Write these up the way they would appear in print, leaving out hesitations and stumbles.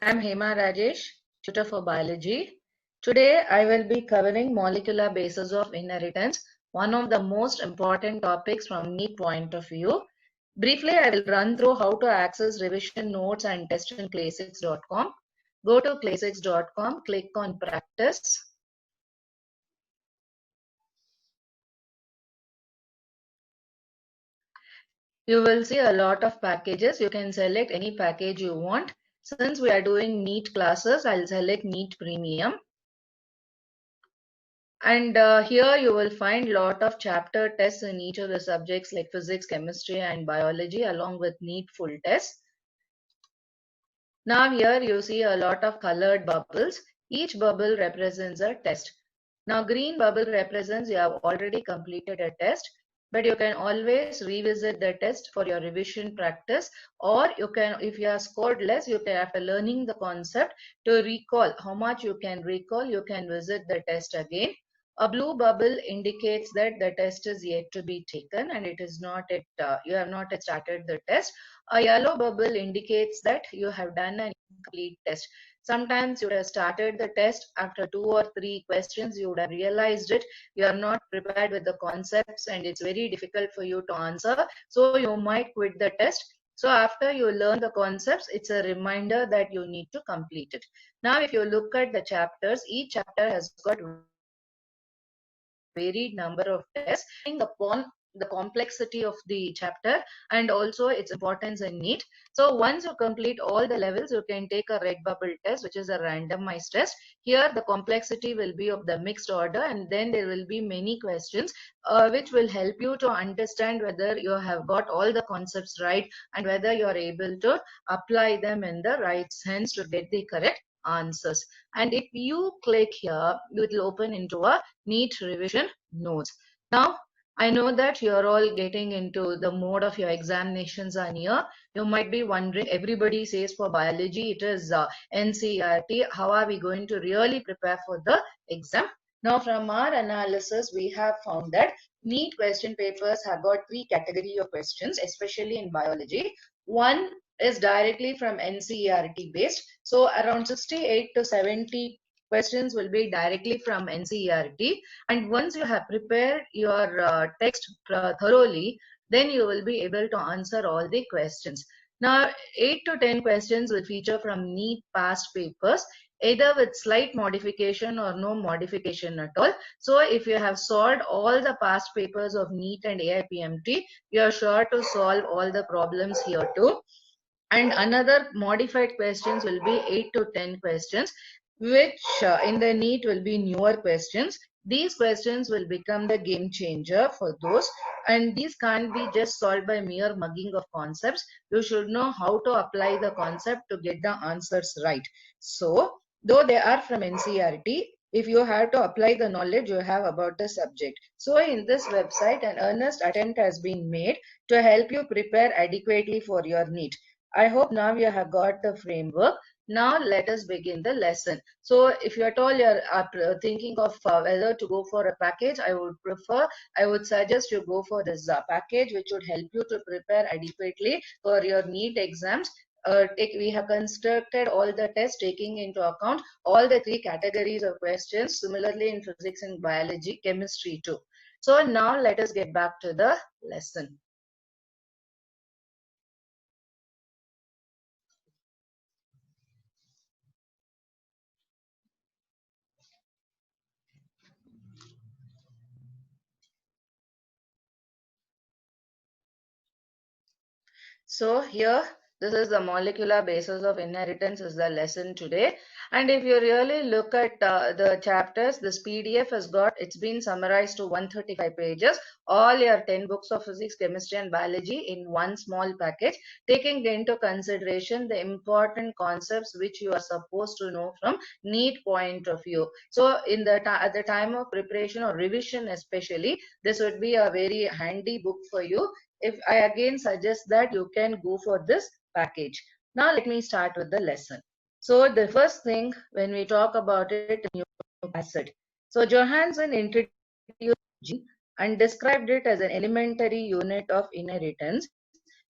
I'm Hema Rajesh, tutor for biology. Today I will be covering molecular basis of inheritance, one of the most important topics from NEET point of view. Briefly, I will run through how to access revision notes and test in classix.com. Go to classix.com, click on practice. You will see a lot of packages. You can select any package you want. Since we are doing NEET classes, I'll select NEET Premium. And here you will find lot of chapter tests in each of the subjects like physics, chemistry, and biology, along with NEET full tests. Now here you see a lot of colored bubbles. Each bubble represents a test. Now green bubble represents you have already completed a test, but you can always revisit the test for your revision practice, or you can, if you have scored less, you can, after learning the concept, to recall how much you can recall, you can visit the test again. A blue bubble indicates that the test is yet to be taken and it is not yet, you have not yet started the test. A yellow bubble indicates that you have done an incomplete test. Sometimes you would have started the test, after 2 or 3 questions you would have realized it, you are not prepared with the concepts and it's very difficult for you to answer, so you might quit the test. So after you learn the concepts, it's a reminder that you need to complete it. Now if you look at the chapters, each chapter has got varied number of tests depending upon the complexity of the chapter and also its importance in NEET. So once you complete all the levels, you can take a red bubble test, which is a randomized test. Here the complexity will be of the mixed order, and then there will be many questions which will help you to understand whether you have got all the concepts right and whether you are able to apply them in the right sense to get the correct answers. And if you click here, it will open into a NEET revision notes. Now, I know that you're all getting into the mode of your examinations are near. You might be wondering, everybody says for biology it is NCERT. How are we going to really prepare for the exam? Now, from our analysis, we have found that NEET question papers have got 3 categories of questions, especially in biology. One is directly from NCERT based. So around 68 to 70 questions will be directly from NCERT. And once you have prepared your text thoroughly, then you will be able to answer all the questions. Now, 8 to 10 questions will feature from NEET past papers, either with slight modification or no modification at all. So if you have solved all the past papers of NEET and AIPMT, you are sure to solve all the problems here too. And another modified questions will be 8 to 10 questions, which in the NEET will be newer questions. These questions will become the game changer for those, and these can't be just solved by mere mugging of concepts. You should know how to apply the concept to get the answers right. So though they are from NCERT, if you have to apply the knowledge you have about the subject. So in this website, an earnest attempt has been made to help you prepare adequately for your NEET. I hope now you have got the framework. Now let us begin the lesson. So if you at all you're thinking of whether to go for a package, I would suggest you go for this package, which would help you to prepare adequately for your NEET exams. We have constructed all the tests taking into account all the 3 categories of questions, similarly in physics and biology, chemistry too. So now let us get back to the lesson. So here, this is the molecular basis of inheritance is the lesson today. And if you really look at the chapters, this PDF has got, it's been summarized to 135 pages, all your 10 books of physics, chemistry and biology in one small package, taking into consideration the important concepts which you are supposed to know from NEET point of view. So in the at the time of preparation or revision especially, this would be a very handy book for you. If I again suggest that you can go for this package. Now let me start with the lesson. So the first thing when we talk about it, nucleic acid. So Johansson introduced gene and described it as an elementary unit of inheritance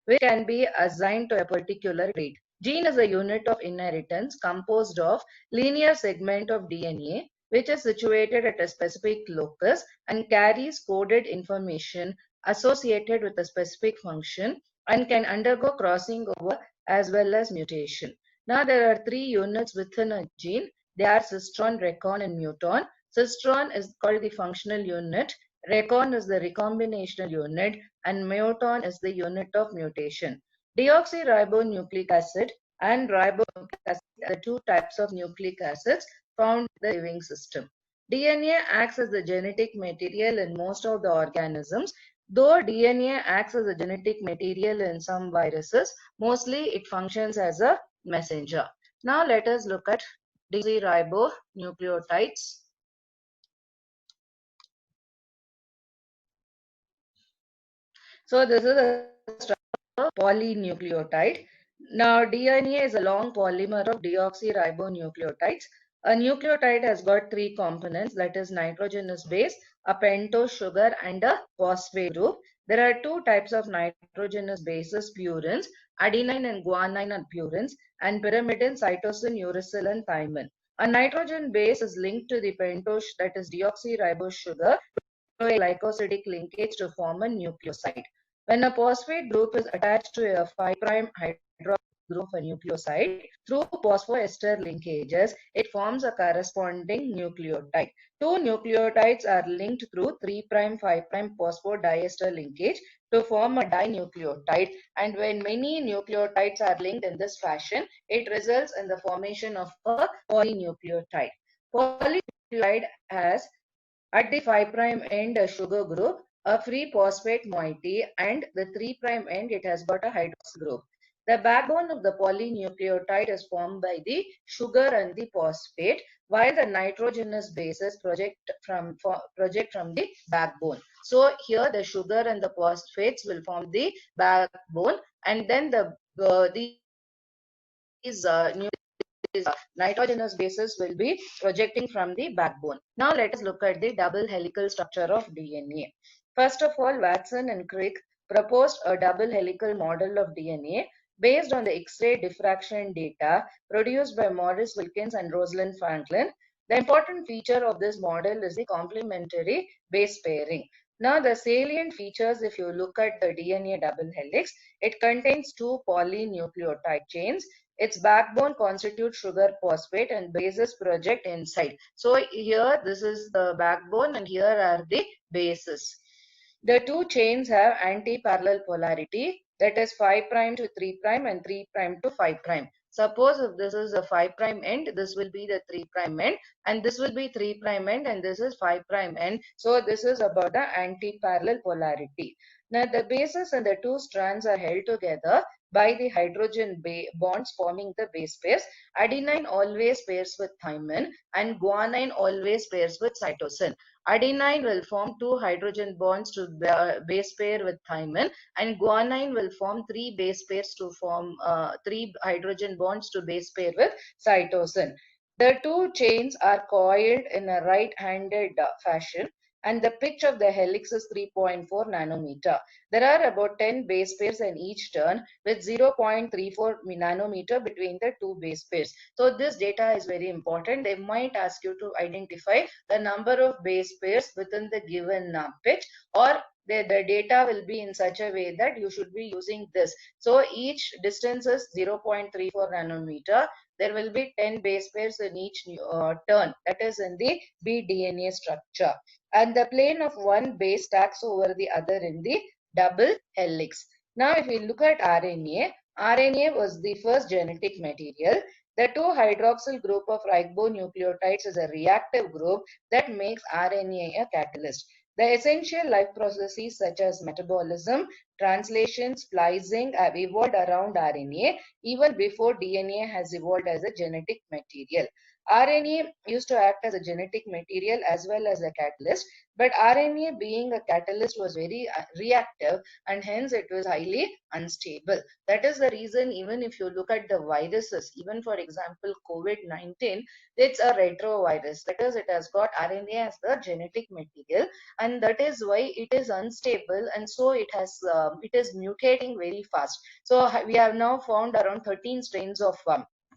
which can be assigned to a particular trait. Gene is a unit of inheritance composed of linear segment of DNA which is situated at a specific locus and carries coded information associated with a specific function and can undergo crossing over as well as mutation. Now there are three units within a gene. They are cistron, recon, and muton. Cistron is called the functional unit, recon is the recombinational unit, and muton is the unit of mutation. Deoxyribonucleic acid and ribonucleic acid are the two types of nucleic acids found in the living system. DNA acts as the genetic material in most of the organisms. Though DNA acts as a genetic material in some viruses, mostly it functions as a messenger. Now let us look at deoxyribonucleotides. So this is a polynucleotide. Now, DNA is a long polymer of deoxyribonucleotides. A nucleotide has got three components, that is nitrogenous base, a pentose sugar, and a phosphate group. There are two types of nitrogenous bases, purines. Adenine and guanine are purines, and pyrimidine, cytosine, uracil, and thymine. A nitrogen base is linked to the pentose, that is deoxyribose sugar, to a glycosidic linkage to form a nucleoside. When a phosphate group is attached to a 5' hydroxyl group of a nucleoside through phosphoester linkages, it forms a corresponding nucleotide. Two nucleotides are linked through 3' 5' phosphodiester linkage to form a dinucleotide, and when many nucleotides are linked in this fashion, it results in the formation of a polynucleotide. Polynucleotide has at the 5' end a sugar group, a free phosphate moiety, and the 3' end it has got a hydroxyl group. The backbone of the polynucleotide is formed by the sugar and the phosphate, while the nitrogenous bases project from the backbone. So here the sugar and the phosphates will form the backbone, and then these nitrogenous bases will be projecting from the backbone. Now let us look at the double helical structure of DNA. First of all, Watson and Crick proposed a double helical model of DNA based on the X-ray diffraction data produced by Maurice Wilkins and Rosalind Franklin. The important feature of this model is the complementary base pairing. Now the salient features, if you look at the DNA double helix, it contains two polynucleotide chains. Its backbone constitutes sugar phosphate and bases project inside. So here this is the backbone and here are the bases. The two chains have anti-parallel polarity, that is 5' to 3' and 3' to 5'. Suppose if this is a 5' end, this will be the 3' end, and this will be 3' end, and this is 5' end. So this is about the anti-parallel polarity. Now the bases and the two strands are held together by the hydrogen bonds forming the base pairs. Adenine always pairs with thymine and guanine always pairs with cytosine. Adenine will form two hydrogen bonds to base pair with thymine, and guanine will form three base pairs to form three hydrogen bonds to base pair with cytosine. The two chains are coiled in a right-handed fashion, and the pitch of the helix is 3.4 nanometer. There are about 10 base pairs in each turn with 0.34 nanometer between the two base pairs. So this data is very important. They might ask you to identify the number of base pairs within the given pitch, or the data will be in such a way that you should be using this. So each distance is 0.34 nanometer. There will be 10 base pairs in each turn, that is in the bDNA structure. And the plane of one base stacks over the other in the double helix. Now if we look at RNA, RNA was the first genetic material. The 2-hydroxyl group of ribonucleotides is a reactive group that makes RNA a catalyst. The essential life processes such as metabolism, translation, splicing have evolved around RNA even before DNA has evolved as a genetic material. RNA used to act as a genetic material as well as a catalyst, but RNA being a catalyst was very reactive, and hence it was highly unstable. That is the reason even if you look at the viruses, even for example COVID-19, it's a retrovirus. That is, it has got RNA as the genetic material, and that is why it is unstable, and so it has it is mutating very fast. So we have now found around 13 strains of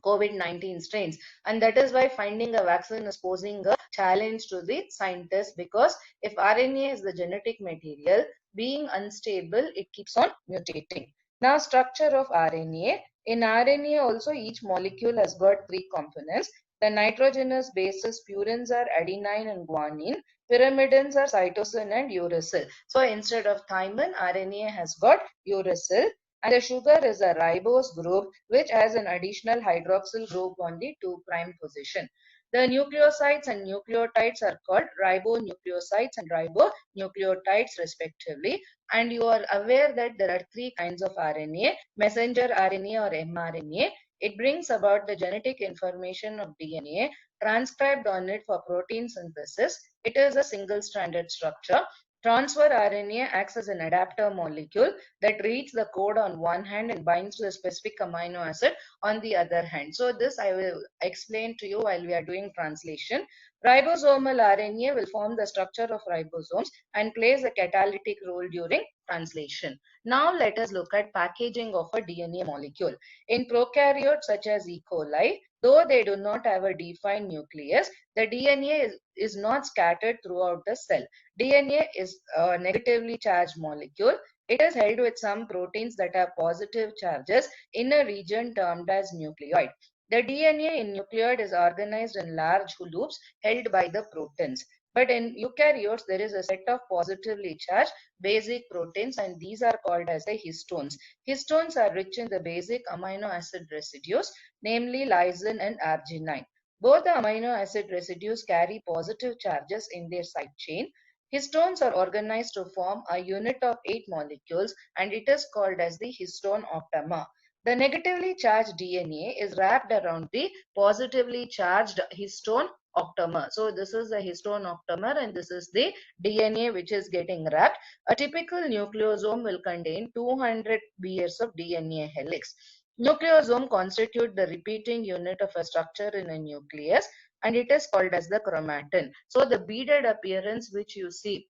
COVID-19 strains, and that is why finding a vaccine is posing a challenge to the scientists, because if RNA is the genetic material, being unstable, it keeps on mutating. Now, structure of RNA. In RNA also, each molecule has got three components. The nitrogenous bases, purines are adenine and guanine. Pyrimidines are cytosine and uracil. So instead of thymine, RNA has got uracil. And the sugar is a ribose group, which has an additional hydroxyl group on the 2' position. The nucleosides and nucleotides are called ribonucleosides and ribonucleotides respectively. And you are aware that there are three kinds of RNA: messenger RNA or mRNA. It brings about the genetic information of DNA transcribed on it for protein synthesis. It is a single-stranded structure. Transfer RNA acts as an adapter molecule that reads the code on one hand and binds to a specific amino acid on the other hand. So this I will explain to you while we are doing translation. Ribosomal RNA will form the structure of ribosomes and plays a catalytic role during translation. Now let us look at packaging of a DNA molecule. In prokaryotes such as E. coli, though they do not have a defined nucleus, the DNA is not scattered throughout the cell. DNA is a negatively charged molecule. It is held with some proteins that have positive charges in a region termed as nucleoid. The DNA in nucleoid is organized in large loops held by the proteins. But in eukaryotes, there is a set of positively charged basic proteins, and these are called as the histones. Histones are rich in the basic amino acid residues, namely lysine and arginine. Both the amino acid residues carry positive charges in their side chain. Histones are organized to form a unit of 8 molecules, and it is called as the histone octamer. The negatively charged DNA is wrapped around the positively charged histone octamer. So this is the histone octamer and this is the DNA which is getting wrapped. A typical nucleosome will contain 200 pairs of DNA helix. Nucleosome constitute the repeating unit of a structure in a nucleus, and it is called as the chromatin. So the beaded appearance which you see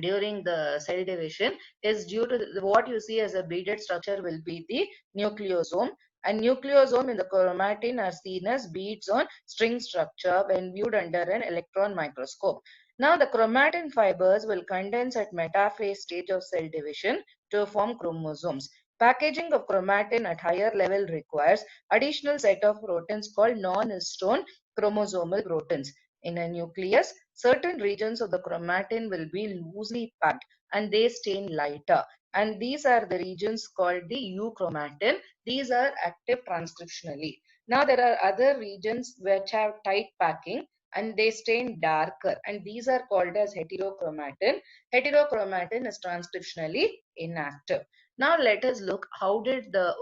during the cell division is due to what you see as a beaded structure will be the nucleosome, and nucleosome in the chromatin are seen as beads on string structure when viewed under an electron microscope. Now the chromatin fibers will condense at metaphase stage of cell division to form chromosomes. Packaging of chromatin at higher level requires additional set of proteins called non-histone chromosomal proteins. In a nucleus, certain regions of the chromatin will be loosely packed and they stain lighter. And these are the regions called the euchromatin. These are active transcriptionally. Now there are other regions which have tight packing and they stain darker, and these are called as heterochromatin. Heterochromatin is transcriptionally inactive. Now let us look how did the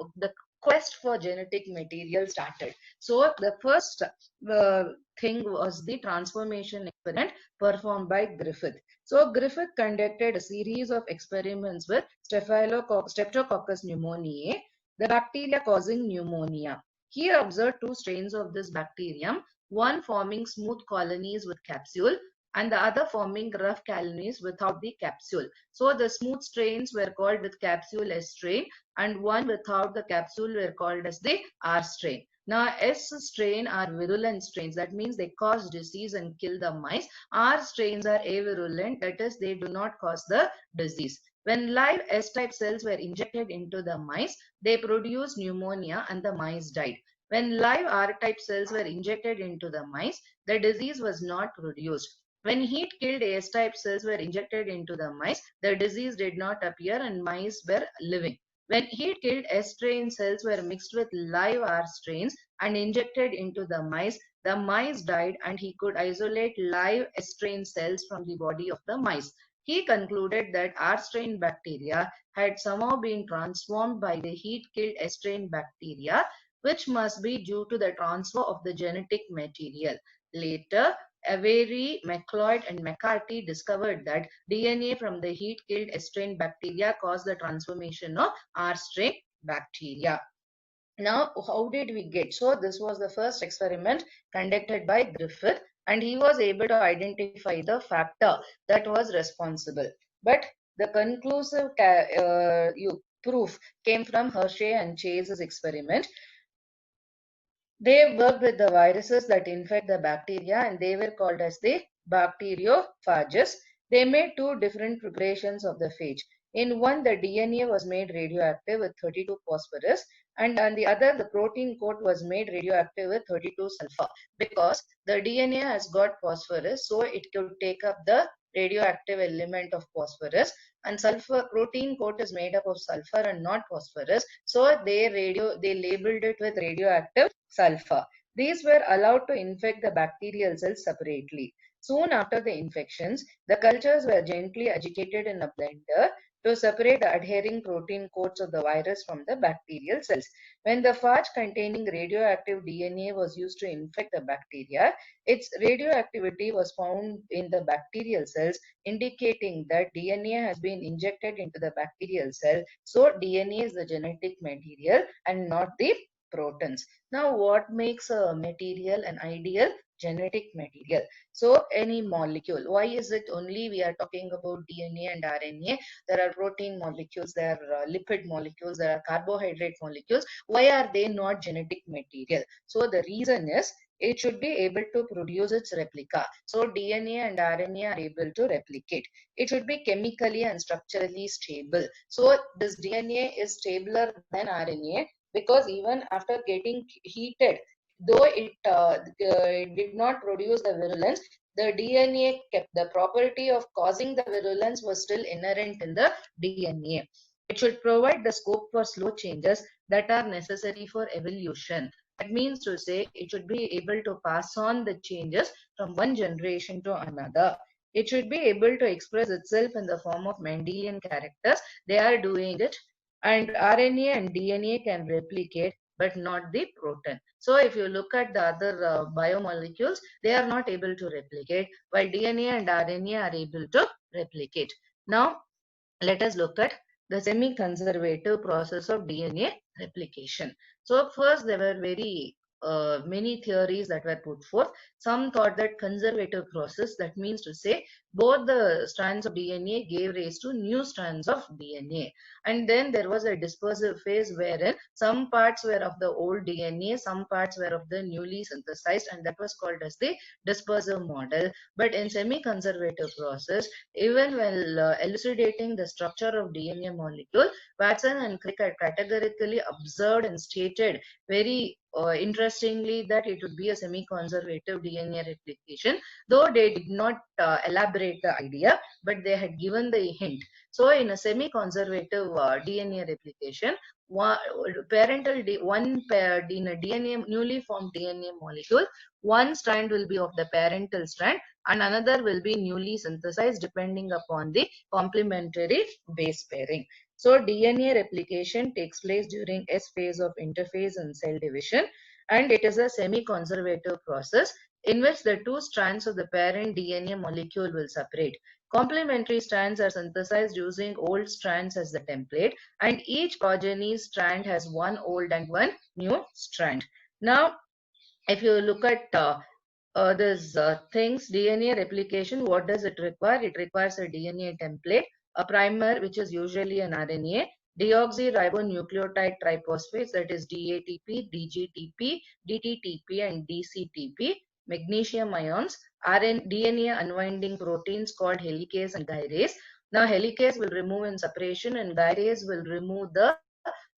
quest for genetic material started. So the first thing was the transformation experiment performed by Griffith. So Griffith conducted a series of experiments with Streptococcus pneumoniae, the bacteria causing pneumonia. He observed two strains of this bacterium, one forming smooth colonies with capsule and the other forming rough colonies without the capsule. So the smooth strains were called with capsule S strain, and one without the capsule were called as the R strain. Now, S strain are virulent strains. That means they cause disease and kill the mice. R strains are avirulent. That is, they do not cause the disease. When live S-type cells were injected into the mice, they produced pneumonia and the mice died. When live R-type cells were injected into the mice, the disease was not produced. When heat-killed S-type cells were injected into the mice, the disease did not appear and mice were living. When heat-killed S strain cells were mixed with live R strains and injected into the mice died, and he could isolate live S strain cells from the body of the mice. He concluded that R strain bacteria had somehow been transformed by the heat-killed S strain bacteria, which must be due to the transfer of the genetic material. Later, Avery, McLeod, and McCarthy discovered that DNA from the heat-killed S strain bacteria caused the transformation of R strain bacteria. Now, how did we get? So, this was the first experiment conducted by Griffith, and he was able to identify the factor that was responsible. But The conclusive proof came from Hershey and Chase's experiment. They worked with the viruses that infect the bacteria, and they were called as the bacteriophages. They made two different preparations of the phage. In one, the DNA was made radioactive with 32 phosphorus, and on the other, the protein coat was made radioactive with 32 sulfur. Because the DNA has got phosphorus, so it could take up the radioactive element of phosphorus, and sulfur protein coat is made up of sulfur and not phosphorus, so they labeled it with radioactive sulfur. These were allowed to infect the bacterial cells separately. Soon after the infections, the cultures were gently agitated in a blender to separate the adhering protein coats of the virus from the bacterial cells. When the phage containing radioactive DNA was used to infect the bacteria, its radioactivity was found in the bacterial cells, indicating that DNA has been injected into the bacterial cell. So DNA is the genetic material and not the proteins. Now, what makes a material an ideal genetic material? So, any molecule. Why is it only we are talking about DNA and RNA? There are protein molecules, there are lipid molecules, there are carbohydrate molecules. Why are they not genetic material? So, the reason is it should be able to produce its replica. So, DNA and RNA are able to replicate. It should be chemically and structurally stable. So, this DNA is stabler than RNA, because even after getting heated, though it did not produce the virulence, the DNA kept the property of causing the virulence was still inherent in the DNA. It should provide the scope for slow changes that are necessary for evolution. That means to say it should be able to pass on the changes from one generation to another. It should be able to express itself in the form of Mendelian characters. They are doing it, and RNA and DNA can replicate, but not the protein. So if you look at the other biomolecules, they are not able to replicate, while DNA and RNA are able to replicate. Now, let us look at the semi-conservative process of DNA replication. So first there were very many theories that were put forth. Some thought that conservative process, that means to say both the strands of DNA gave rise to new strands of DNA. And then there was a dispersive phase wherein some parts were of the old DNA, some parts were of the newly synthesized, and that was called as the dispersive model. But in semi-conservative process, even while elucidating the structure of DNA molecule, Watson and Crick had categorically observed and stated very interestingly that it would be a semi-conservative DNA replication, though they did not elaborate the idea, but they had given the hint. So in a semi-conservative DNA replication, one in a DNA newly formed DNA molecule, one strand will be of the parental strand and another will be newly synthesized depending upon the complementary base pairing. So DNA replication takes place during S phase of interphase and cell division, and it is a semi-conservative process in which the two strands of the parent DNA molecule will separate. Complementary strands are synthesized using old strands as the template, and each progeny strand has one old and one new strand. Now, if you look at this things, DNA replication, what does it require? It requires a DNA template, a primer, which is usually an RNA, deoxyribonucleotide triphosphates, that is DATP, DGTP, DTTP, and DCTP, magnesium ions, DNA unwinding proteins called helicase and gyrase. Now, helicase will remove in separation, and gyrase will remove the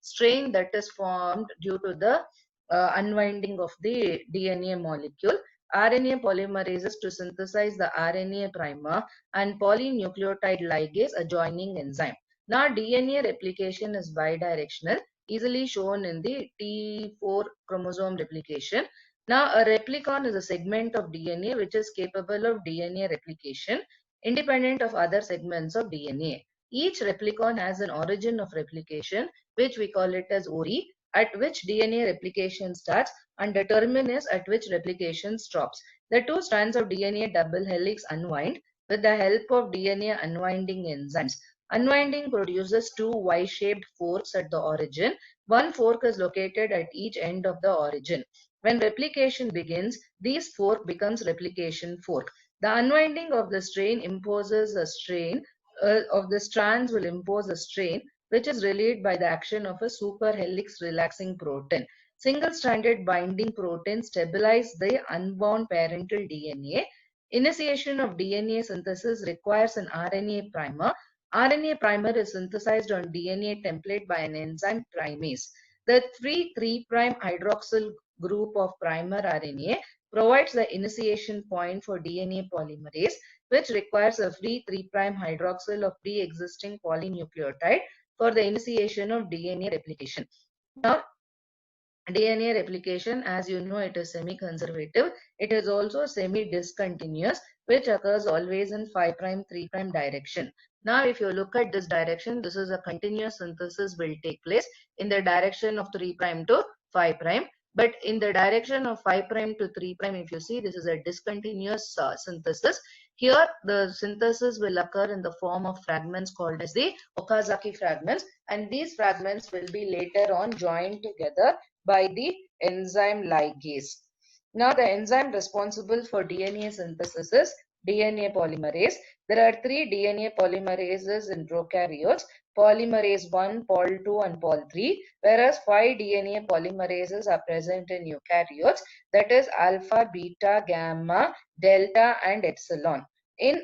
strain that is formed due to the unwinding of the DNA molecule. RNA polymerases to synthesize the RNA primer, and polynucleotide ligase, a joining enzyme. Now, DNA replication is bidirectional, easily shown in the T4 chromosome replication. Now, a replicon is a segment of DNA which is capable of DNA replication independent of other segments of DNA. Each replicon has an origin of replication, which we call it as ORI, at which DNA replication starts, and the terminus at which replication stops. The two strands of DNA double helix unwind with the help of DNA unwinding enzymes. Unwinding produces two Y-shaped forks at the origin. One fork is located at each end of the origin. When replication begins, this fork becomes replication fork. The unwinding of the strain imposes a strain of the strands will impose a strain which is relieved by the action of a superhelix relaxing protein. Single-stranded binding protein stabilize the unbound parental DNA. Initiation of DNA synthesis requires an RNA primer. RNA primer is synthesized on DNA template by an enzyme trimase. The 3 prime hydroxyl group of primer RNA provides the initiation point for DNA polymerase, which requires a free 3 prime hydroxyl of pre-existing polynucleotide for the initiation of DNA replication. Now, DNA replication, as you know, it is semi-conservative. It is also semi-discontinuous, which occurs always in 5 prime 3 prime direction. Now, if you look at this direction, this is a continuous synthesis will take place in the direction of 3 prime to 5 prime. But in the direction of 5 prime to 3 prime, if you see, this is a discontinuous synthesis. Here, the synthesis will occur in the form of fragments called as the Okazaki fragments, and these fragments will be later on joined together by the enzyme ligase. Now, the enzyme responsible for DNA synthesis is DNA polymerase. There are 3 DNA polymerases in prokaryotes, polymerase 1, Pol2 and Pol3, whereas 5 DNA polymerases are present in eukaryotes, that is alpha, beta, gamma, delta and epsilon. In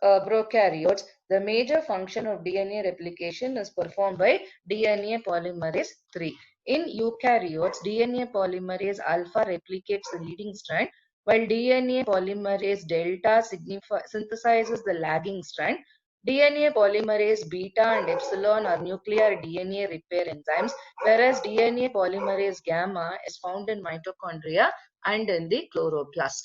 prokaryotes, the major function of DNA replication is performed by DNA polymerase 3. In eukaryotes, DNA polymerase alpha replicates the leading strand, while DNA polymerase delta synthesizes the lagging strand. DNA polymerase beta and epsilon are nuclear DNA repair enzymes, whereas DNA polymerase gamma is found in mitochondria and in the chloroplast.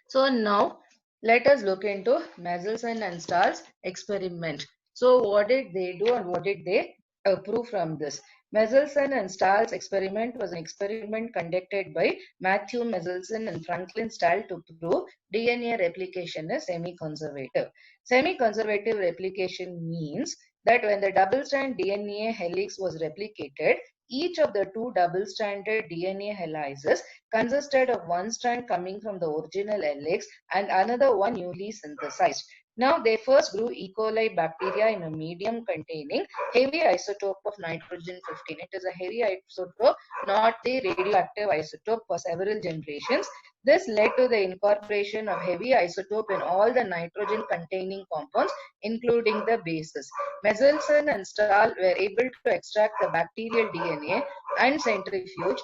So now let us look into Mendelssohn and Stahl's experiment. So what did they do and what did they prove from this? Mendelssohn and Stahl's experiment was an experiment conducted by Matthew Mendelssohn and Franklin Stahl to prove DNA replication is semi-conservative. Semi-conservative replication means that when the double-strand DNA helix was replicated, each of the 2 double-stranded DNA helices consisted of one strand coming from the original helix and another one newly synthesized. Now, they first grew E. coli bacteria in a medium containing heavy isotope of nitrogen-15. It is a heavy isotope, not the radioactive isotope, for several generations. This led to the incorporation of heavy isotope in all the nitrogen-containing compounds, including the bases. Mendelssohn and Stahl were able to extract the bacterial DNA and centrifuge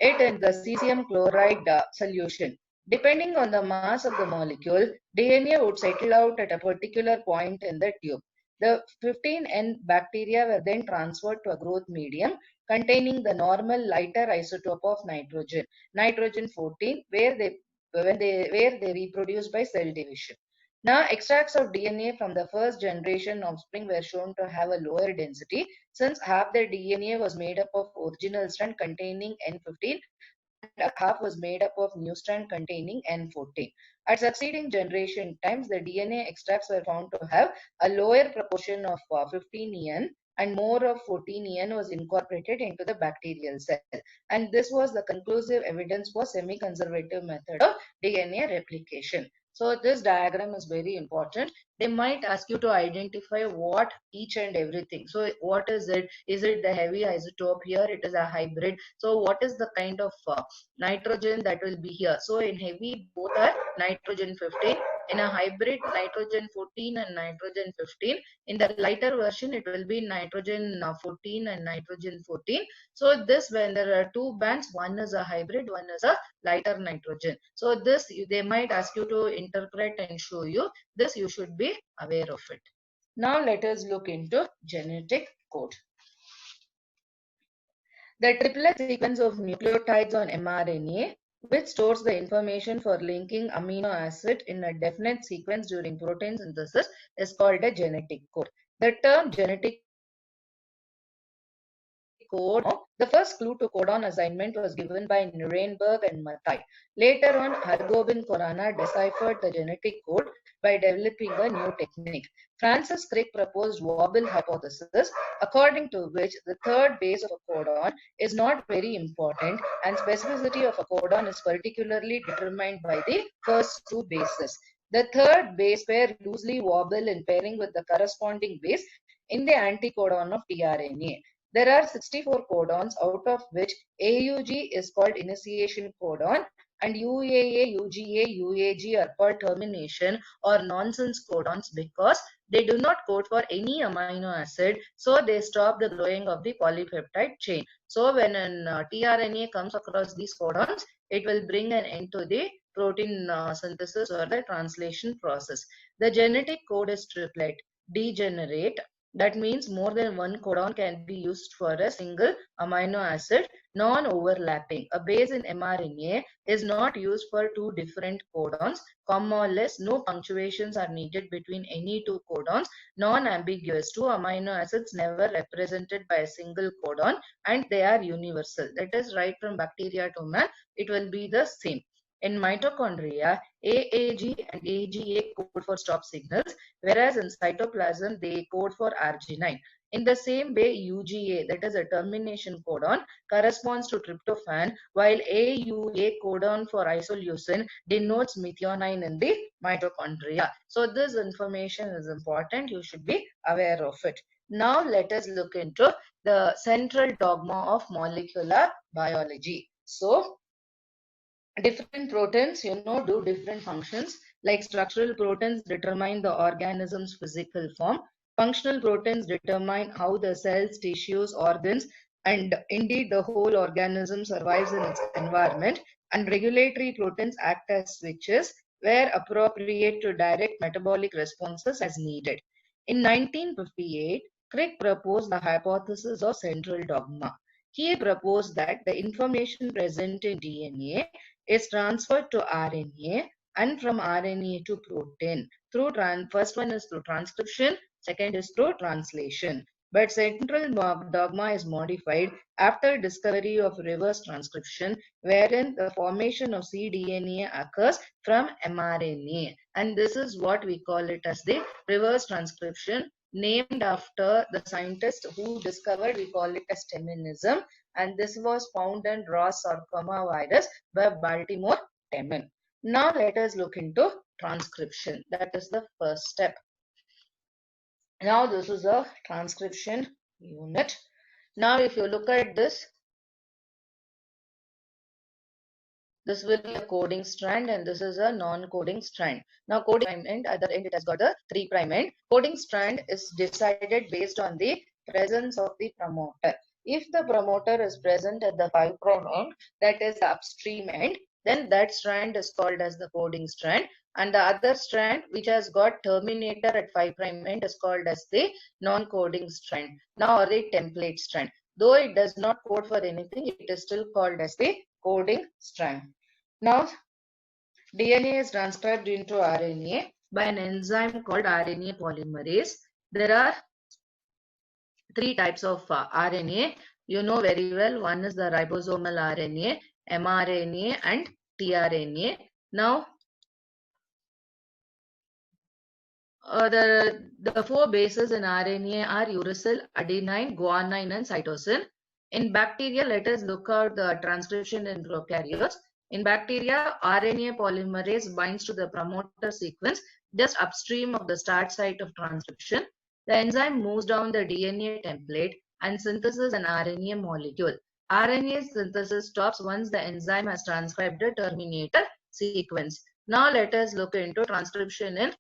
it in the cesium chloride solution. Depending on the mass of the molecule, DNA would settle out at a particular point in the tube. The 15N bacteria were then transferred to a growth medium containing the normal lighter isotope of nitrogen, nitrogen-14, where they reproduce by cell division. Now, extracts of DNA from the first generation offspring were shown to have a lower density, since half the DNA was made up of original strand containing N15 and half was made up of new strand containing N14. At succeeding generation times, the DNA extracts were found to have a lower proportion of 15En and more of 14En was incorporated into the bacterial cell. And this was the conclusive evidence for semi-conservative method of DNA replication. So this diagram is very important. They might ask you to identify what each and everything. So what is it? Is it the heavy isotope? Here it is a hybrid. So what is the kind of nitrogen that will be here? So in heavy, both are nitrogen 15. In a hybrid, nitrogen 14 and nitrogen 15. In the lighter version, it will be nitrogen 14 and nitrogen 14. So this, when there are 2 bands, one is a hybrid, one is a lighter nitrogen. So this, they might ask you to interpret and show you. This you should be aware of it. Now let us look into genetic code. The triplet sequence of nucleotides on mRNA, which stores the information for linking amino acid in a definite sequence during protein synthesis, is called a genetic code. The term genetic code, the first clue to codon assignment was given by Nuremberg and Mathai. Later on, Hargobind Khorana deciphered the genetic code by developing a new technique. Francis Crick proposed wobble hypothesis, according to which the third base of a codon is not very important and specificity of a codon is particularly determined by the first 2 bases. The third base pair loosely wobble in pairing with the corresponding base in the anticodon of tRNA. There are 64 codons, out of which AUG is called initiation codon and UAA, UGA, UAG are called termination or nonsense codons because they do not code for any amino acid, so they stop the growing of the polypeptide chain. So when an tRNA comes across these codons, it will bring an end to the protein synthesis or the translation process. The genetic code is triplet, degenerate. That means more than one codon can be used for a single amino acid. Non-overlapping. A base in mRNA is not used for two different codons. Comma or less, no punctuations are needed between any two codons. Non-ambiguous. Two amino acids never represented by a single codon and they are universal. That is right from bacteria to man, it will be the same. In mitochondria, AAG and AGA code for stop signals, whereas in cytoplasm, they code for arginine. In the same way, UGA, that is a termination codon, corresponds to tryptophan, while AUA codon for isoleucine denotes methionine in the mitochondria. So this information is important. You should be aware of it. Now let us look into the central dogma of molecular biology. So different proteins, do different functions. Like structural proteins determine the organism's physical form. Functional proteins determine how the cells, tissues, organs, and indeed the whole organism survives in its environment. And regulatory proteins act as switches where appropriate to direct metabolic responses as needed. In 1958, Crick proposed the hypothesis of central dogma. He proposed that the information present in DNA is transferred to RNA and from RNA to protein through first one is through transcription, second is through translation. But central dogma is modified after discovery of reverse transcription, wherein the formation of cDNA occurs from mRNA, and this is what we call it as the reverse transcription, named after the scientist who discovered. We call it as Teminism, and this was found in Ross sarcoma virus by Baltimore Temin. Now let us look into transcription. That is the first step. Now this is a transcription unit. Now if you look at this, this will be a coding strand and this is a non-coding strand. Now coding prime end, at the end it has got a 3' end. Coding strand is decided based on the presence of the promoter. If the promoter is present at the 5' end, that is the upstream end, then that strand is called as the coding strand, and the other strand which has got terminator at 5' end is called as the non-coding strand, now or the template strand. Though it does not code for anything, it is still called as the coding strand. Now DNA is transcribed into RNA by an enzyme called RNA polymerase. There are 3 types of RNA. You know very well, one is the ribosomal RNA, mRNA and tRNA. Now the 4 bases in RNA are uracil, adenine, guanine and cytosine. In bacteria, let us look at the transcription in prokaryotes. In bacteria, RNA polymerase binds to the promoter sequence just upstream of the start site of transcription. The enzyme moves down the DNA template and synthesizes an RNA molecule. RNA synthesis stops once the enzyme has transcribed the terminator sequence. Now let us look into transcription in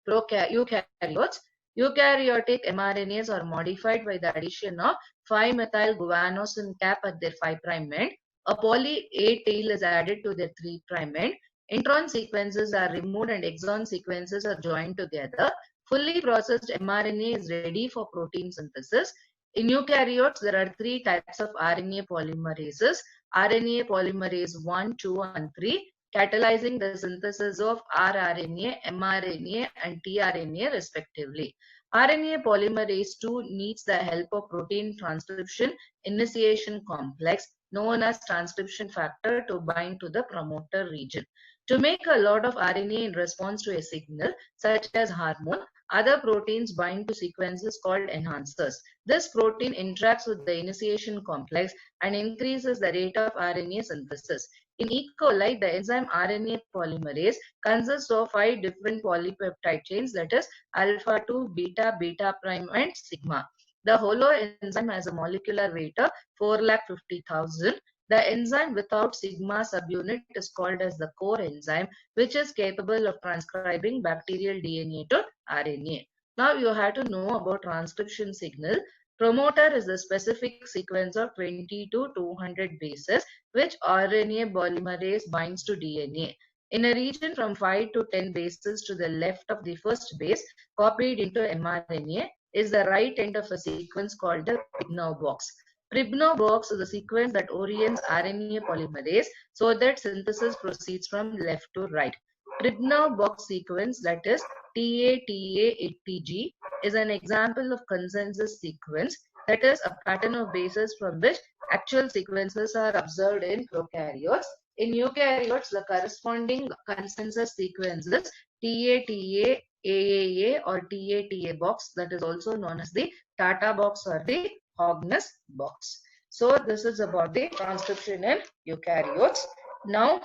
eukaryotes. Eukaryotic mRNAs are modified by the addition of 5-methyl-guanosine cap at their 5' end. A poly A tail is added to their 3' end. Intron sequences are removed and exon sequences are joined together. Fully processed mRNA is ready for protein synthesis. In eukaryotes, there are 3 types of RNA polymerases: RNA polymerase 1, 2, and 3, catalyzing the synthesis of rRNA, mRNA, and tRNA respectively. RNA polymerase 2 needs the help of protein transcription initiation complex known as transcription factor to bind to the promoter region. To make a lot of RNA in response to a signal, such as hormone, other proteins bind to sequences called enhancers. This protein interacts with the initiation complex and increases the rate of RNA synthesis. In E. coli, the enzyme RNA polymerase consists of 5 different polypeptide chains, that is alpha 2, beta, beta prime, and sigma. The holo enzyme has a molecular weight of 4,50,000. The enzyme without sigma subunit is called as the core enzyme, which is capable of transcribing bacterial DNA to RNA. Now you have to know about transcription signal. Promoter is the specific sequence of 20 to 200 bases which RNA polymerase binds to DNA. In a region from 5 to 10 bases to the left of the first base copied into mRNA is the right end of a sequence called the Pribnow box. Pribnow box is a sequence that orients RNA polymerase so that synthesis proceeds from left to right. Pribnow box sequence, that is TA-TA-ATG, is an example of consensus sequence, that is a pattern of bases from which actual sequences are observed in prokaryotes. In eukaryotes, the corresponding consensus sequence is TA-TA-AAA or TA-TA box, that is also known as the Tata box or the Hogness box. So this is about the transcription in eukaryotes. Now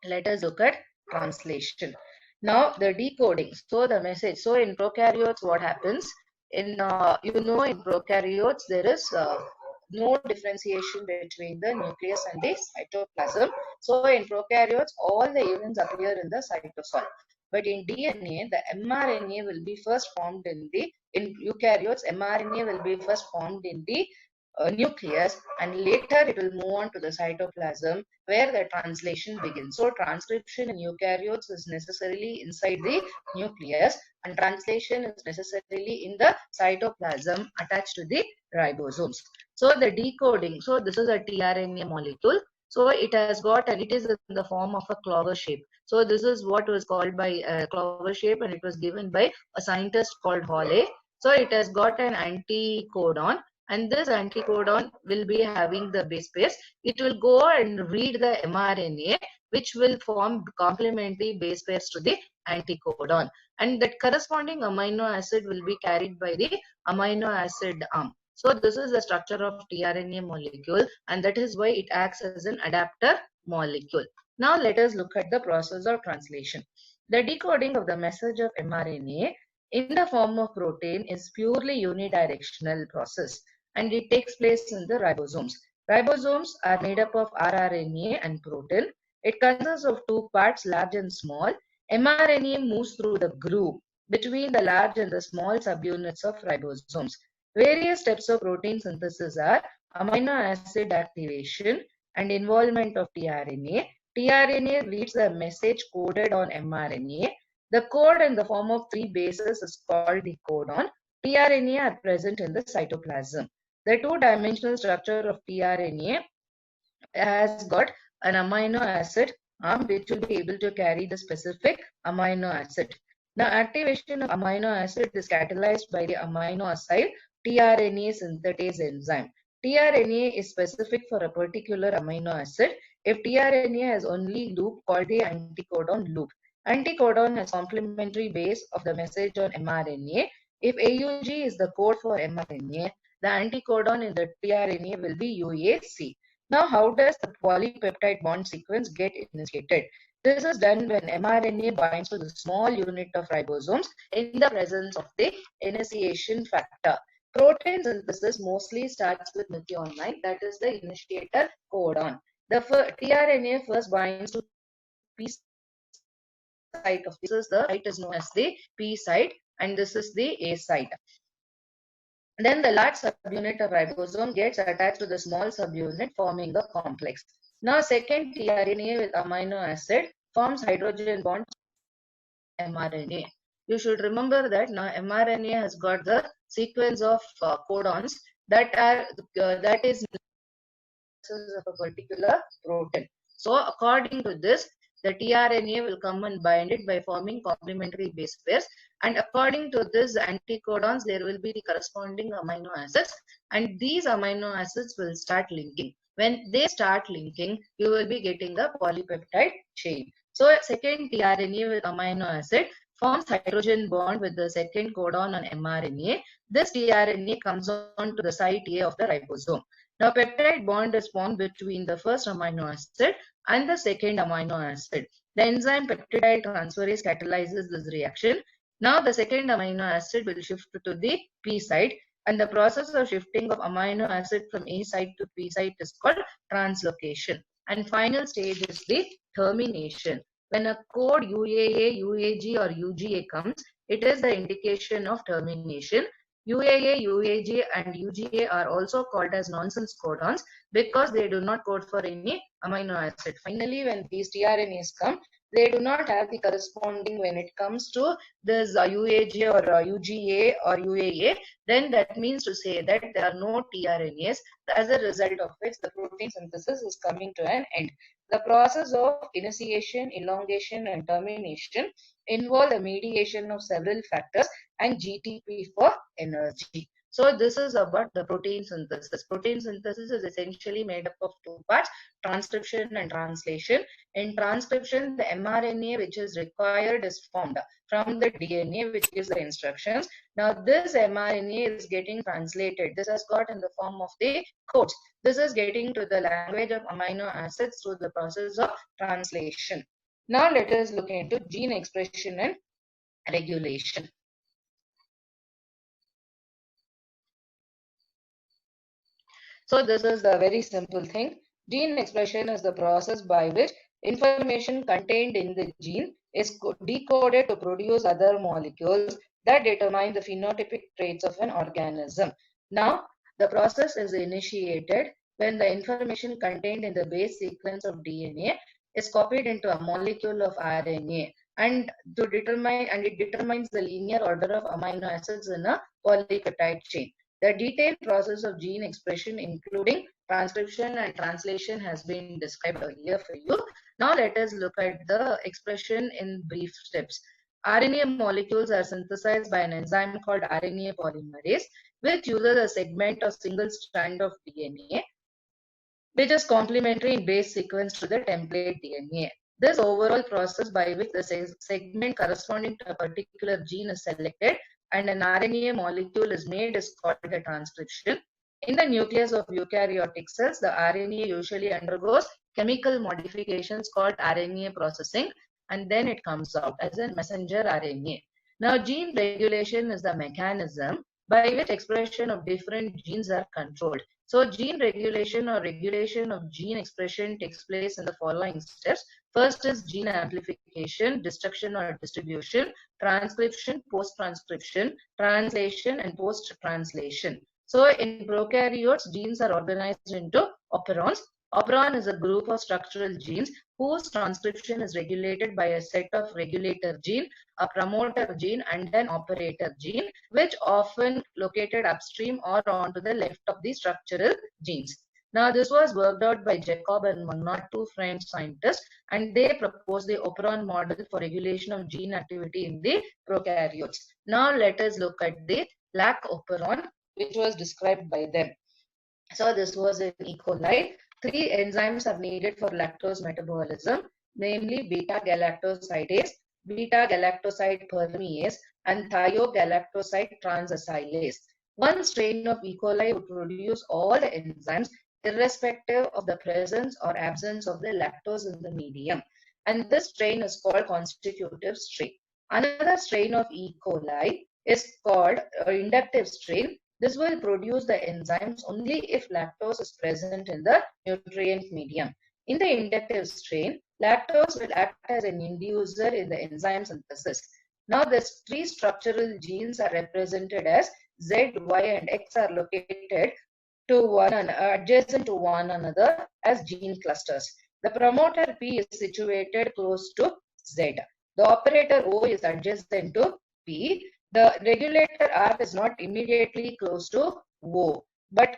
let us look at translation. Now the decoding, so the message. So in prokaryotes, what happens? In in prokaryotes there is no differentiation between the nucleus and the cytoplasm. So in prokaryotes, all the events appear in the cytosol. But in DNA, the mRNA will be first formed in eukaryotes. mRNA will be first formed in the nucleus, and later it will move on to the cytoplasm where the translation begins. So transcription in eukaryotes is necessarily inside the nucleus and translation is necessarily in the cytoplasm attached to the ribosomes. So the decoding, so this is a tRNA molecule. So it has got, and it is in the form of a clover shape. So this is what was called by a clover shape, and it was given by a scientist called Hawley. So it has got an anticodon, and this anticodon will be having the base pairs. It will go and read the mRNA, which will form complementary base pairs to the anticodon, and that corresponding amino acid will be carried by the amino acid arm. So this is the structure of tRNA molecule, and that is why it acts as an adapter molecule. Now let us look at the process of translation. The decoding of the message of mRNA in the form of protein is purely unidirectional process, and it takes place in the ribosomes. Ribosomes are made up of rRNA and protein. It consists of two parts, large and small. mRNA moves through the groove between the large and the small subunits of ribosomes. Various steps of protein synthesis are amino acid activation and involvement of tRNA. tRNA reads the message coded on mRNA. The code in the form of 3 bases is called the codon. tRNA are present in the cytoplasm. The two-dimensional structure of tRNA has got an amino acid arm which will be able to carry the specific amino acid. The activation of amino acid is catalyzed by the amino acid tRNA synthetase enzyme. tRNA is specific for a particular amino acid if tRNA has only loop called the anticodon loop. Anticodon has complementary base of the message on mRNA. If AUG is the code for mRNA, the anticodon in the tRNA will be UAC. Now, how does the polypeptide bond sequence get initiated? This is done when mRNA binds to the small unit of ribosomes in the presence of the initiation factor. Protein synthesis mostly starts with methionine, that is the initiator codon. The tRNA first binds to P site of this is the site is known as the P site, and this is the A site. Then the large subunit of ribosome gets attached to the small subunit, forming the complex. Now second tRNA with amino acid forms hydrogen bonds with mRNA. You should remember that now mRNA has got the sequence of codons that is of a particular protein. So according to this, the tRNA will come and bind it by forming complementary base pairs, and according to this anticodons there will be the corresponding amino acids, and these amino acids will start linking. When they start linking, you will be getting the polypeptide chain. So second tRNA with amino acid forms hydrogen bond with the second codon on mRNA. This tRNA comes on to the site A of the ribosome. Now, peptide bond is formed between the first amino acid and the second amino acid. The enzyme peptidyl transferase catalyzes this reaction. Now, the second amino acid will shift to the P site, and the process of shifting of amino acid from A site to P site is called translocation. And final stage is the termination. When a code UAA, UAG, or UGA comes, it is the indication of termination. UAA, UAG, and UGA are also called as nonsense codons because they do not code for any amino acid. Finally, when these tRNAs come, they do not have the corresponding when it comes to this UAG or UGA or UAA, then that means to say that there are no tRNAs, as a result of which the protein synthesis is coming to an end. The process of initiation, elongation, and termination involve the mediation of several factors and GTP for energy. So this is about the protein synthesis. Protein synthesis is essentially made up of two parts, transcription and translation. In transcription, the mRNA which is required is formed from the DNA which gives the instructions. Now this mRNA is getting translated. This has got in the form of the codes. This is getting to the language of amino acids through the process of translation. Now let us look into gene expression and regulation. So this is the very simple thing. Gene expression is the process by which information contained in the gene is decoded to produce other molecules that determine the phenotypic traits of an organism. Now, the process is initiated when the information contained in the base sequence of DNA is copied into a molecule of RNA and it determines the linear order of amino acids in a polypeptide chain. The detailed process of gene expression, including transcription and translation, has been described earlier for you. Now let us look at the expression in brief steps. RNA molecules are synthesized by an enzyme called RNA polymerase, which uses a segment or single strand of DNA, which is complementary in base sequence to the template DNA. This overall process by which the segment corresponding to a particular gene is selected and an RNA molecule is made is called a transcription. In the nucleus of eukaryotic cells, the RNA usually undergoes chemical modifications called RNA processing, and then it comes out as a messenger RNA. Now, gene regulation is the mechanism by which expression of different genes are controlled. So gene regulation or regulation of gene expression takes place in the following steps. First is gene amplification, destruction or distribution, transcription, post-transcription, translation, and post-translation. So in prokaryotes, genes are organized into operons. Operon is a group of structural genes whose transcription is regulated by a set of regulator gene, a promoter gene, and an operator gene, which often located upstream or onto the left of the structural genes. Now, this was worked out by Jacob and one or two French scientists, and they proposed the operon model for regulation of gene activity in the prokaryotes. Now, let us look at the lac operon, which was described by them. So, this was in E. coli. Three enzymes are needed for lactose metabolism, namely beta-galactosidase, beta-galactoside permease, and thiogalactoside transacylase. One strain of E. coli would produce all the enzymes irrespective of the presence or absence of the lactose in the medium. And this strain is called constitutive strain. Another strain of E. coli is called inductive strain. This will produce the enzymes only if lactose is present in the nutrient medium. In the inductive strain, lactose will act as an inducer in the enzyme synthesis. Now, the three structural genes are represented as Z, Y, and X are located to adjacent to one another as gene clusters. The promoter P is situated close to Z. The operator O is adjacent to P. The regulator R is not immediately close to O, but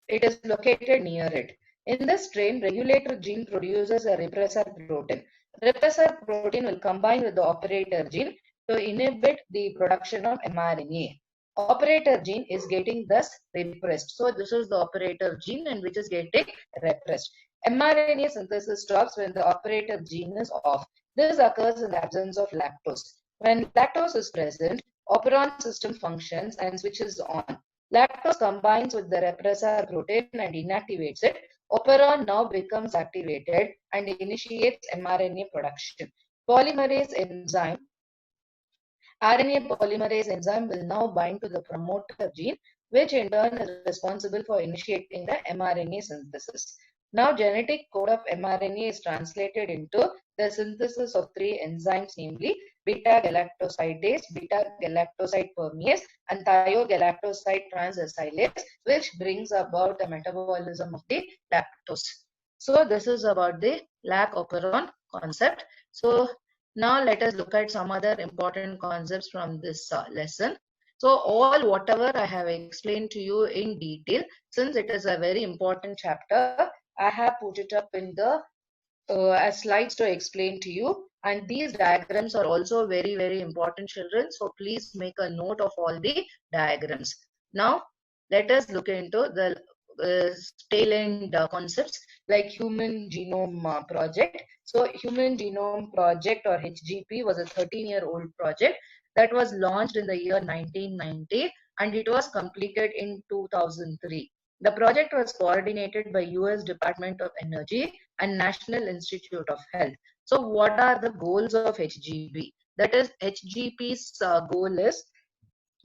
it is located near it. In this strain, regulator gene produces a repressor protein. Repressor protein will combine with the operator gene to inhibit the production of mRNA. Operator gene is getting thus repressed. So this is the operator gene and which is getting repressed. mRNA synthesis stops when the operator gene is off. This occurs in the absence of lactose. When lactose is present, operon system functions and switches on. Lactose combines with the repressor protein and inactivates it. Operon now becomes activated and initiates mRNA production. Polymerase enzyme RNA polymerase enzyme will now bind to the promoter gene, which in turn is responsible for initiating the mRNA synthesis. Now, genetic code of mRNA is translated into the synthesis of three enzymes, namely beta-galactosidase, beta-galactoside permease, and thiogalactoside transacylase, which brings about the metabolism of the lactose. So, this is about the lac operon concept. So, now let us look at some other important concepts from this lesson. So all whatever I have explained to you in detail, since it is a very important chapter, I have put it up in the as slides to explain to you. And these diagrams are also very, very important, children. So please make a note of all the diagrams. Now let us look into the tail end concepts like Human Genome Project. So Human Genome Project, or HGP, was a 13-year-old project that was launched in the year 1990 and it was completed in 2003. The project was coordinated by US Department of Energy and National Institute of Health. So what are the goals of HGP? That is, HGP's goal is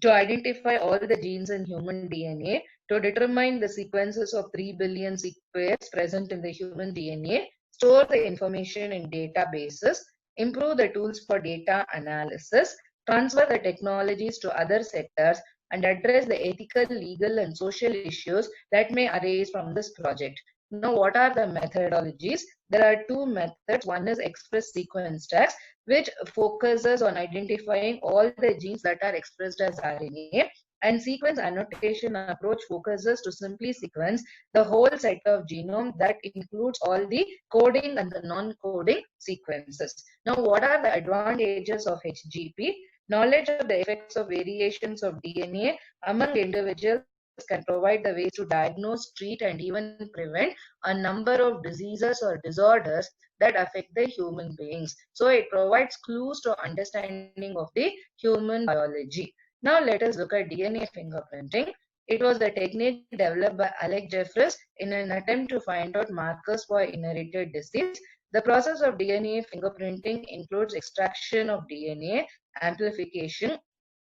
to identify all the genes in human DNA, to determine the sequences of 3 billion sequences present in the human DNA, store the information in databases, improve the tools for data analysis, transfer the technologies to other sectors, and address the ethical, legal, and social issues that may arise from this project. Now, what are the methodologies? There are two methods. One is express sequence tags, which focuses on identifying all the genes that are expressed as RNA, and sequence annotation approach focuses to simply sequence the whole set of genome that includes all the coding and the non-coding sequences. Now, what are the advantages of HGP? Knowledge of the effects of variations of DNA among individuals can provide the ways to diagnose, treat, and even prevent a number of diseases or disorders that affect the human beings. So it provides clues to understanding of the human biology. Now let us look at DNA fingerprinting. It was a technique developed by Alec Jeffries in an attempt to find out markers for inherited disease. The process of DNA fingerprinting includes extraction of DNA, amplification,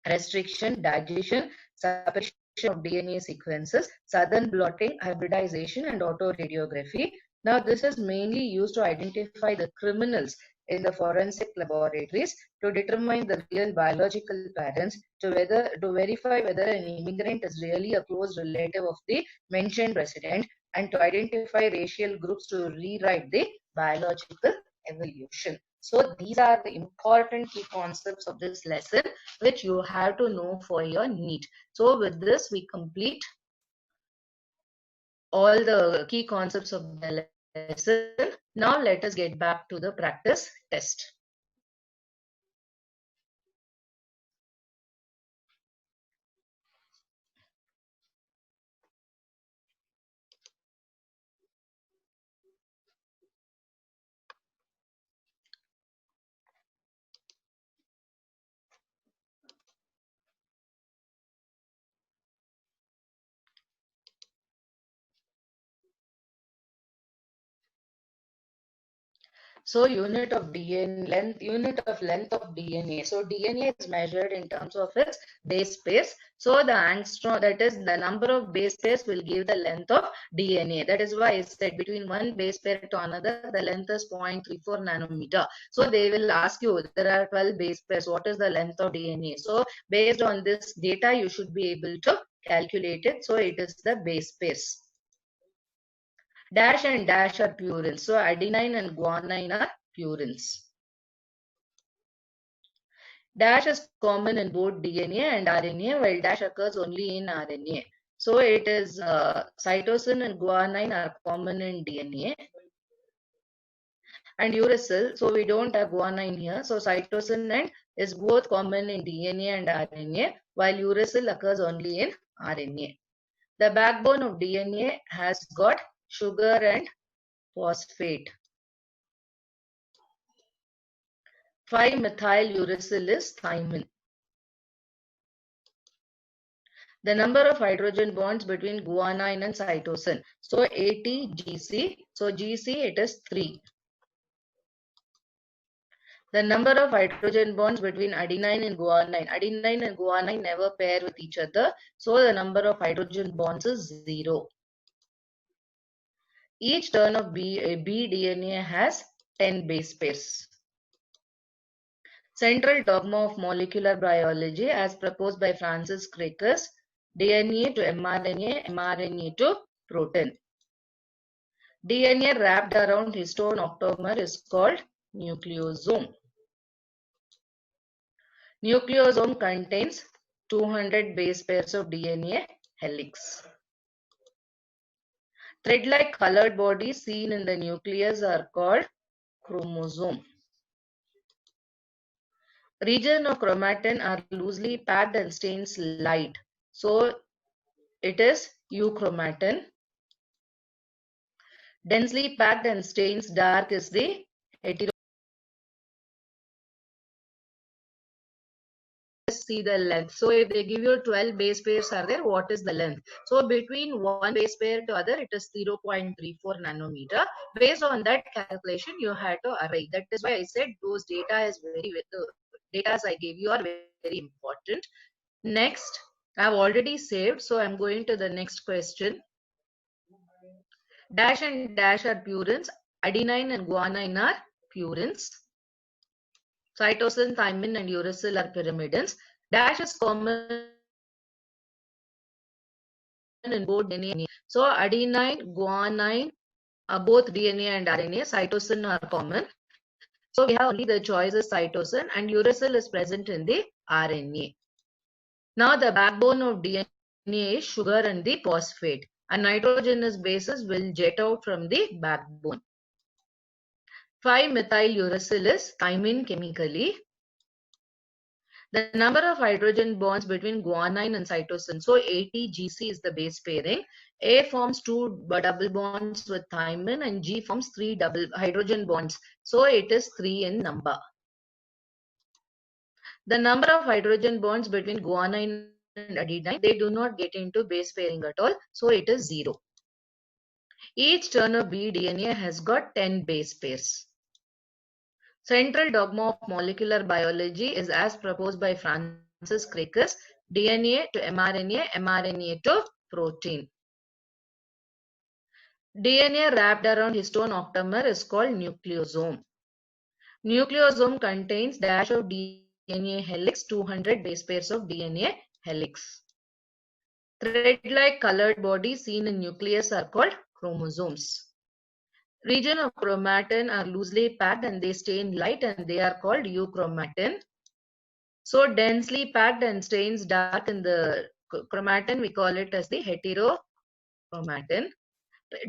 restriction, digestion, separation of DNA sequences, southern blotting, hybridization, and autoradiography. Now, this is mainly used to identify the criminals in the forensic laboratories, to determine the real biological parents, to verify whether an immigrant is really a close relative of the mentioned resident, and to identify racial groups to rewrite the biological evolution. So these are the important key concepts of this lesson, which you have to know for your NEET. So with this, we complete all the key concepts of the lesson. Now let us get back to the practice test. So unit of DNA length, unit of length of DNA. So DNA is measured in terms of its base pairs. So the angstrom, that is the number of base pairs, will give the length of DNA. That is why I said between one base pair to another, the length is 0.34 nanometer. So they will ask you, there are 12 base pairs, what is the length of DNA? So based on this data, you should be able to calculate it. So it is the base pairs. Dash and dash are purines. So adenine and guanine are purines. Dash is common in both DNA and RNA, while dash occurs only in RNA. So it is cytosine and guanine are common in DNA. And uracil, so we don't have guanine here. So cytosine and is both common in DNA and RNA, while uracil occurs only in RNA. The backbone of DNA has got sugar and phosphate. 5-methyl uracil is thymine. The number of hydrogen bonds between guanine and cytosine. So ATGC. So GC it is 3. The number of hydrogen bonds between adenine and guanine. Adenine and guanine never pair with each other. So the number of hydrogen bonds is 0. Each turn of B DNA has 10 base pairs. Central dogma of molecular biology as proposed by Francis Crick, DNA to mRNA, mRNA to protein. DNA wrapped around histone octamer is called nucleosome. Nucleosome contains 200 base pairs of DNA helix. Thread-like colored bodies seen in the nucleus are called chromosome. Region of chromatin are loosely packed and stains light. So it is euchromatin. Densely packed and stains dark is the hetero. See the length. So if they give you 12 base pairs are there, what is the length? So between one base pair to other, it is 0.34 nanometer. Based on that calculation, you had to arrive. That is why I said those data is data I gave you are very, very important. Next, I have already saved, so I'm going to the next question. Dash and dash are purines. Adenine and guanine are purines. Cytosine, thymine, and uracil are pyrimidines. Dash is common in both DNA. So adenine, guanine, both DNA and RNA, cytosine are common. So we have only the choice is cytosine, and uracil is present in the RNA. Now the backbone of DNA is sugar and the phosphate. A nitrogenous bases will jet out from the backbone. 5-methyl-uracil is thymine chemically. The number of hydrogen bonds between guanine and cytosine. So ATGC is the base pairing. A forms 2 double bonds with thymine and G forms 3 double hydrogen bonds. So it is 3 in number. The number of hydrogen bonds between guanine and adenine, they do not get into base pairing at all. So it is 0. Each turn of B DNA has got 10 base pairs. Central dogma of molecular biology is as proposed by Francis Crick, DNA to mRNA, mRNA to protein. DNA wrapped around histone octamer is called nucleosome. Nucleosome contains dash of DNA helix, 200 base pairs of DNA helix. Thread-like colored bodies seen in nucleus are called chromosomes. Region of chromatin are loosely packed and they stain light and they are called euchromatin. So densely packed and stains dark in the chromatin, we call it as the heterochromatin.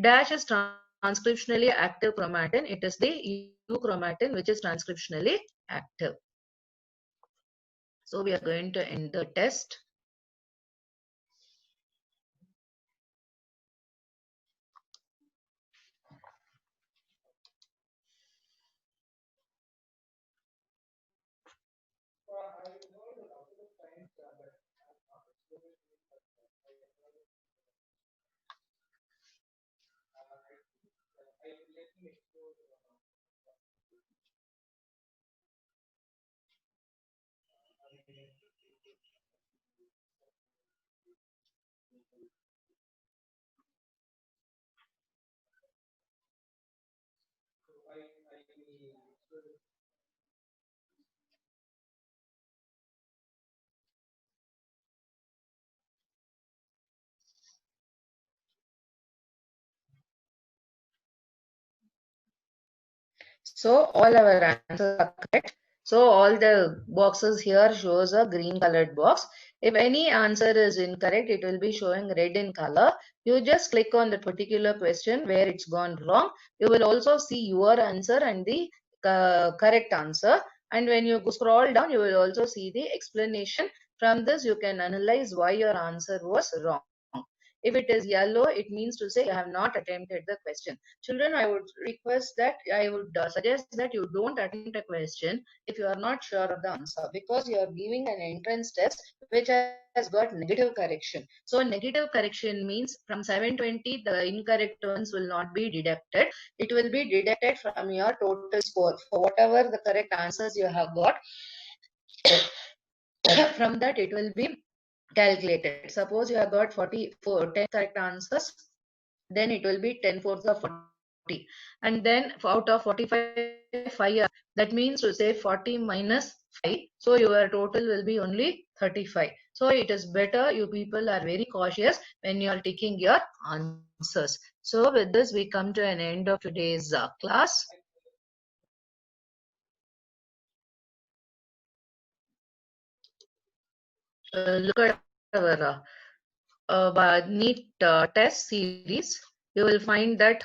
Dash is transcriptionally active chromatin. It is the euchromatin which is transcriptionally active. So we are going to end the test. So all our answers are correct. So all the boxes here shows a green colored box. If any answer is incorrect, it will be showing red in color. You just click on the particular question where it's gone wrong. You will also see your answer and the correct answer. And when you scroll down, you will also see the explanation. From this, you can analyze why your answer was wrong. If it is yellow, it means to say you have not attempted the question. Children, I would request that, I would suggest that you don't attempt a question if you are not sure of the answer, because you are giving an entrance test which has got negative correction. So negative correction means from 720, the incorrect ones will not be deducted. It will be deducted from your total score for whatever the correct answers you have got. From that, it will be calculated. Suppose you have got 10 correct answers, then it will be 10 fourths of 40. And then out of 45, 5 that means to say 40 minus 5. So your total will be only 35. So it is better you people are very cautious when you are taking your answers. So with this, we come to an end of today's class. Look at our NEET test series. You will find that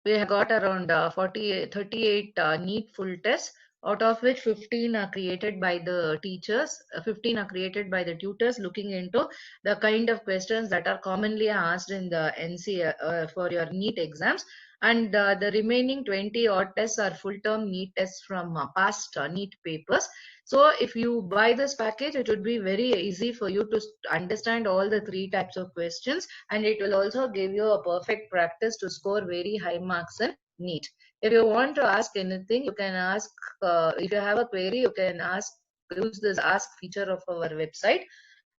we have got around 38 NEET full tests, out of which 15 are created by the teachers, 15 are created by the tutors, looking into the kind of questions that are commonly asked in the NC for your NEET exams. And the remaining 20 odd tests are full term NEET tests from past NEET papers. So if you buy this package, it would be very easy for you to understand all the three types of questions, and it will also give you a perfect practice to score very high marks in NEET. If you want to ask anything, you can ask, if you have a query, you can ask, use this ask feature of our website.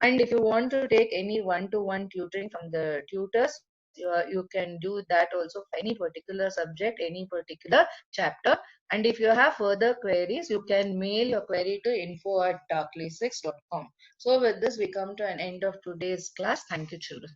And if you want to take any one-to-one tutoring from the tutors, you can do that also for any particular subject, any particular chapter. And if you have further queries, you can mail your query to info@classix.com. So with this, we come to an end of today's class. Thank you, children.